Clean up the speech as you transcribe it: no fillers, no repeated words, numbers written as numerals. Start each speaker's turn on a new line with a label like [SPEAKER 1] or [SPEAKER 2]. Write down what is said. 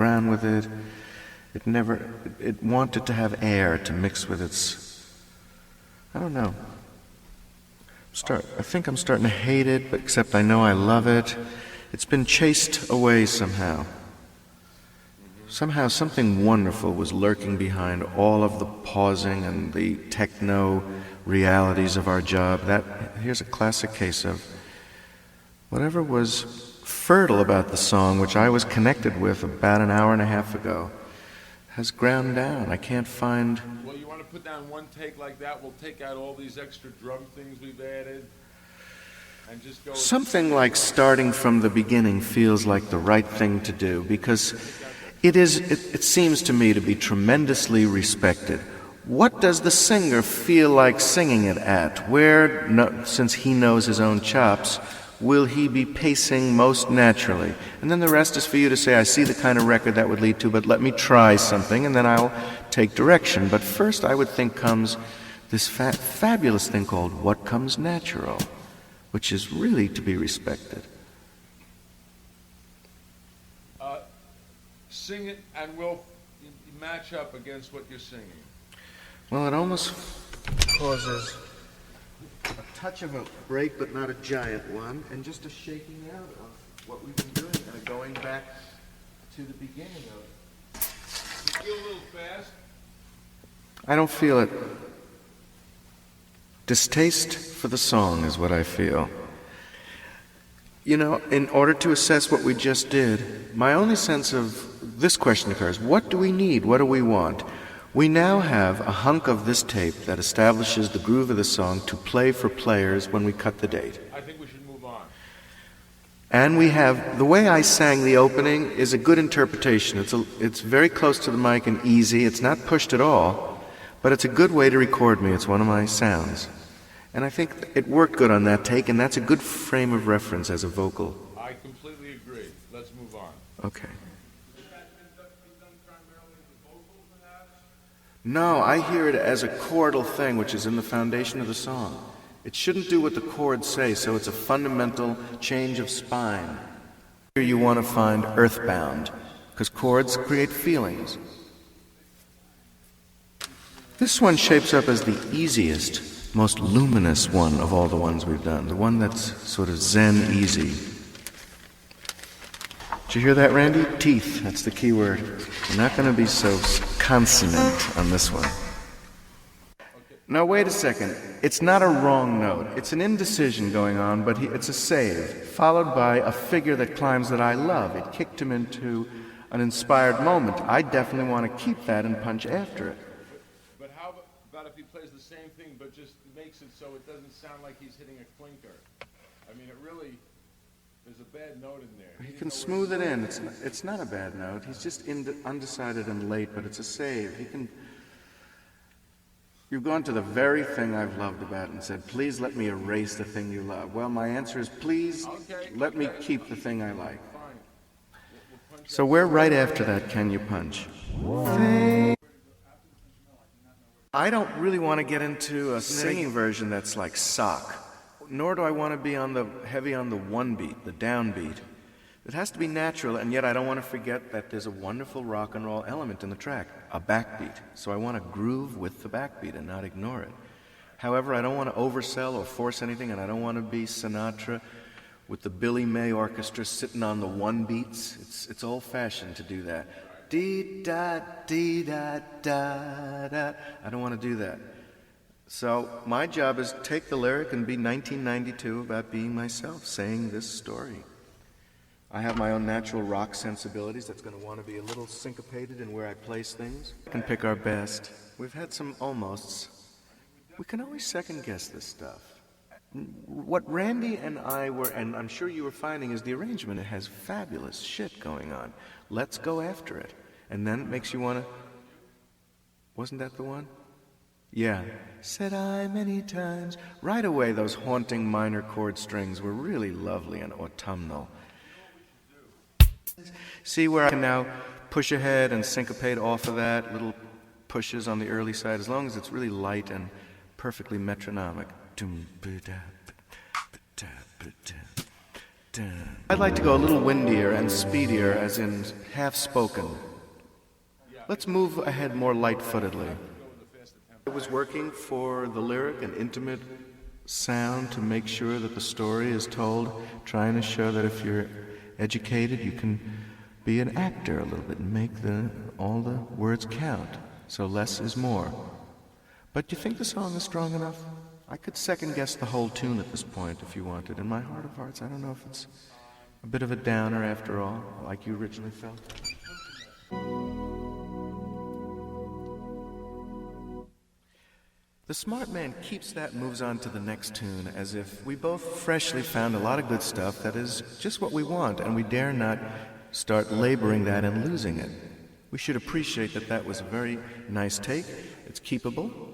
[SPEAKER 1] ground with it. It wanted to have air to mix with its, I don't know. I think I'm starting to hate it, but except I know I love it. It's been chased away somehow. Somehow something wonderful was lurking behind all of the pausing and the techno realities of our job. Here's a classic case of whatever was fertile about the song, which I was connected with about an hour and a half ago, has ground down. I can't find...
[SPEAKER 2] Well, you want to put down one take like that? We'll take out all these extra drum things we've added and just go...
[SPEAKER 1] Something like starting from the beginning feels like the right thing to do, because it seems to me to be tremendously respected. What does the singer feel like singing it at? Since he knows his own chops, will he be pacing most naturally? And then the rest is for you to say, I see the kind of record that would lead to, but let me try something, and then I'll take direction. But first, I would think comes this fabulous thing called what comes natural, which is really to be respected.
[SPEAKER 2] Sing it, and we'll match up against what you're singing.
[SPEAKER 1] Well, it almost causes a touch of a break, but not a giant one, and just a shaking out of what we've been doing and a going back to the beginning of it.
[SPEAKER 2] You feel a little fast?
[SPEAKER 1] I don't feel it. Distaste for the song is what I feel. You know, in order to assess what we just did, my only sense of this question occurs: what do we need? What do we want? We now have a hunk of this tape that establishes the groove of the song to play for players when we cut the date.
[SPEAKER 2] I think we should move on.
[SPEAKER 1] And we have, the way I sang the opening is a good interpretation. It's very close to the mic and easy. It's not pushed at all, but it's a good way to record me. It's one of my sounds. And I think it worked good on that take, and that's a good frame of reference as a vocal.
[SPEAKER 2] I completely agree. Let's move on.
[SPEAKER 1] Okay. No, I hear it as a chordal thing, which is in the foundation of the song. It shouldn't do what the chords say, so it's a fundamental change of spine. Here you want to find earthbound, because chords create feelings. This one shapes up as the easiest, most luminous one of all the ones we've done, the one that's sort of zen easy. Did you hear that, Randy? Teeth, that's the key word. We're not going to be so consonant on this one. Now, wait a second. It's not a wrong note. It's an indecision going on, but it's a save, followed by a figure that climbs that I love. It kicked him into an inspired moment. I definitely want to keep that and punch after it.
[SPEAKER 2] But how about if he plays the same thing, but just makes it so it doesn't sound like he's hitting a clinker? I mean, it really... There's a bad note in there.
[SPEAKER 1] He can smooth it in. It's not a bad note. He's just undecided and late, but it's a save. You've gone to the very thing I've loved about it and said, please let me erase the thing you love. Well, my answer is, please let me keep the thing I like. So where right after that can you punch? I don't really want to get into a singing version that's like sock. Nor do I want to be heavy on the one beat, the downbeat. It has to be natural, and yet I don't want to forget that there's a wonderful rock and roll element in the track, a backbeat. So I want to groove with the backbeat and not ignore it. However, I don't want to oversell or force anything, and I don't want to be Sinatra with the Billy May Orchestra sitting on the one beats. It's old-fashioned to do that. Dee-da, dee-da, da-da. I don't want to do that. So my job is take the lyric and be 1992 about being myself, saying this story. I have my own natural rock sensibilities that's going to want to be a little syncopated in where I place things. We can pick our best. We've had some almosts. We can always second guess this stuff. What Randy and I were, and I'm sure you were finding, is the arrangement. It has fabulous shit going on. Let's go after it. And then it makes you want to... Wasn't that the one? Yeah. Said I many times. Right away, those haunting minor chord strings were really lovely and autumnal. See where I can now push ahead and syncopate off of that, little pushes on the early side, as long as it's really light and perfectly metronomic. I'd like to go a little windier and speedier, as in half-spoken. Let's move ahead more light-footedly. It was working for the lyric, an intimate sound to make sure that the story is told, trying to show that if you're educated, you can be an actor a little bit and make all the words count. So less is more. But do you think the song is strong enough? I could second-guess the whole tune at this point if you wanted. In my heart of hearts, I don't know if it's a bit of a downer after all, like you originally felt. The smart man keeps that and moves on to the next tune as if we both freshly found a lot of good stuff that is just what we want, and we dare not start laboring that and losing it. We should appreciate that that was a very nice take. It's keepable.